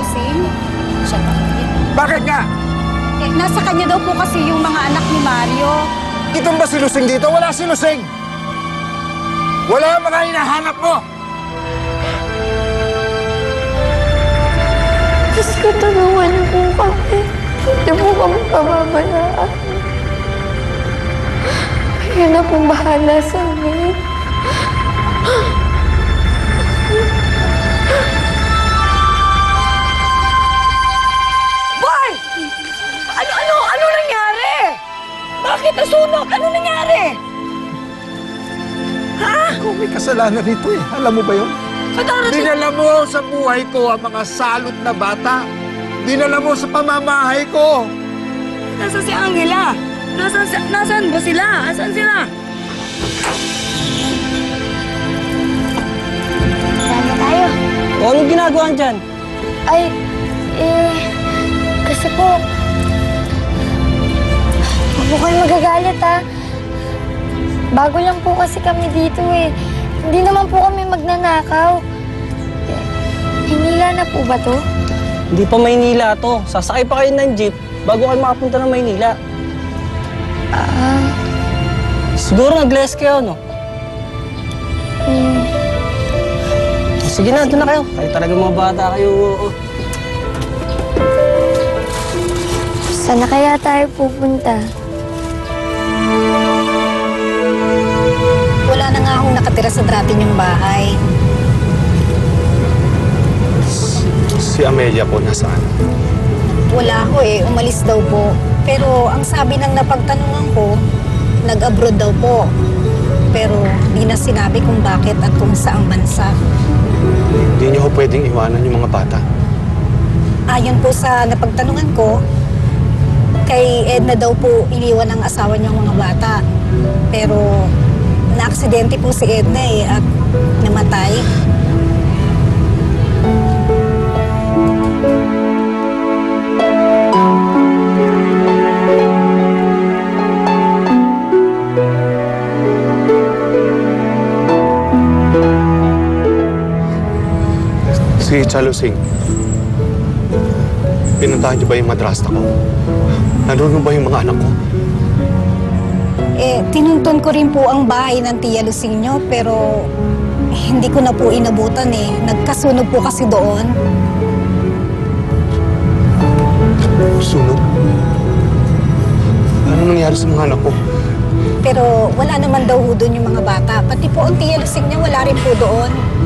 Lusing? Siya ba? Bakit nga? Eh, nasa kanya daw po kasi yung mga anak ni Mario. Itong ba si Lusing dito? Wala si Lusing! Wala ang mga hinahanap mo! Diyos ko, tulungan niyo po kami. Hindi po kami pababayaan. Kaya na pong bahala sa amin. Boy! Ano nangyari? Bakit nasunog? Ano nangyari? Ha? Ikaw may kasalanan rito eh. Alam mo ba yun? Dinala mo sa buhay ko ang mga salot na bata. Dinala mo sa pamamahay ko. Nasaan si Angela? Nasaan ba sila? Nasaan sila? Sana tayo. O, anong ginagawa dyan? Ay, kasi po, huwag po kayo magagalit, ha? Bago lang po kasi kami dito, eh. Hindi naman po kami magnanakaw. Hinila na po ba to? Hindi pa Maynila to. Sasakay pa kayo ng jeep bago kayo makapunta ng Maynila. Siguro nag-less kayo, no? Sige na, doon na kayo. Kayo talaga mga bata kayo. Saan na kaya tayo pupunta? Wala na nga akong nakatira sa dati niyong bahay. Si Amelia po nasaan? Wala ko eh, umalis daw po. Pero ang sabi ng napagtanungan ko, nag-abroad daw po. Pero di na sinabi kung bakit at kung saang bansa. Hindi niyo ho pwedeng iwanan yung mga bata. Ayon po sa napagtanungan ko, kay Edna daw po iniwan ang asawa niyang mga bata. Pero naaksidente po si Edna eh at namatay. Si Chalusing, pinuntahan niyo ba yung madrasta ko? Nandun ba yung mga anak ko? Eh, tinuntun ko rin po ang bahay ng Tia Lusing niyo, pero hindi ko na po inabutan eh. Nagkasunog po kasi doon. Sunog? Ano nangyari sa mga anak ko? Pero wala naman daw ho doon yung mga bata. Pati po ang Tia Lusing niya wala rin po doon.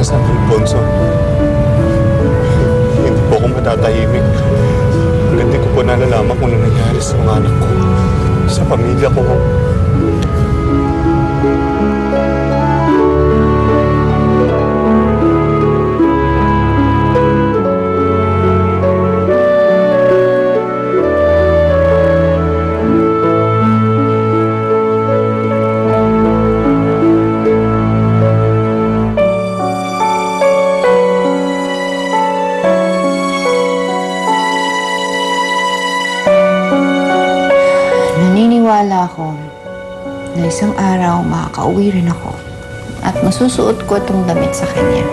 San Alfonso. Hindi po ako matatahimik. Hanggang di ko po nalalaman kung ano nangyari sa mga anak ko, sa pamilya ko. Naniniwala ako na isang araw makakauwi rin ako at masusuot ko itong damit sa kanya.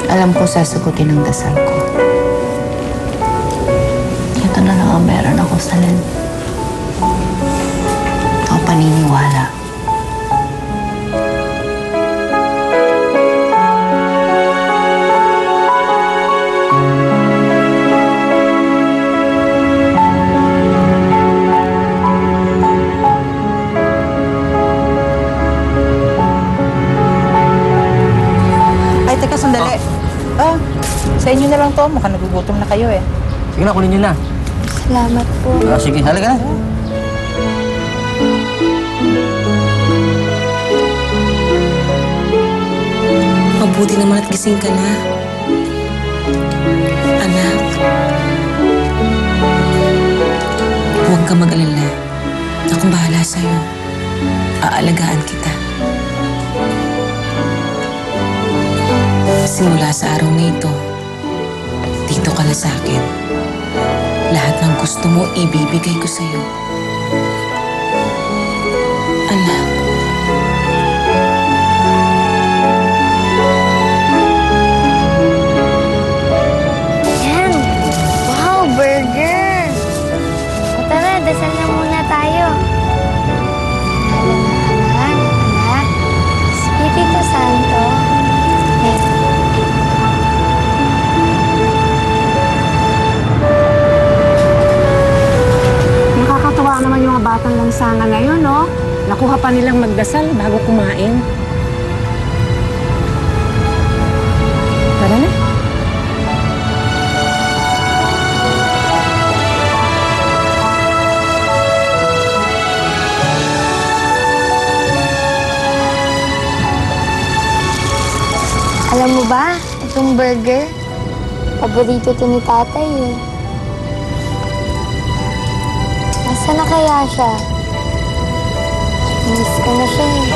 Alam ko sasagutin ang dasal ko. Ito na lang ang meron ako sa Len. Ang paniniwala. Sandali. Sa inyo na lang to. Mukhang nagugutom na kayo eh. Sige na, kunin nyo na. Salamat po. Sige, halika na. Mabuti naman at gising ka na. Anak, huwag ka mag-alala. Akong bahala sa'yo. Aalagaan kita. Simula sa araw na ito, dito ka na sa akin. Lahat ng gusto mo, ibibigay ko sa'yo. Anak. Yan! Wow, burger! O tara, dasal na muna tayo. Anak. Espiritu Santo. Nakakatuwa naman yung mga batang lansangan ngayon, no? Nakuha pa nilang magdasal bago kumain. Tara na. Alam mo ba, itong burger, paborito to ni tatay eh. Nasaan na kaya siya? Miss ko na siya eh.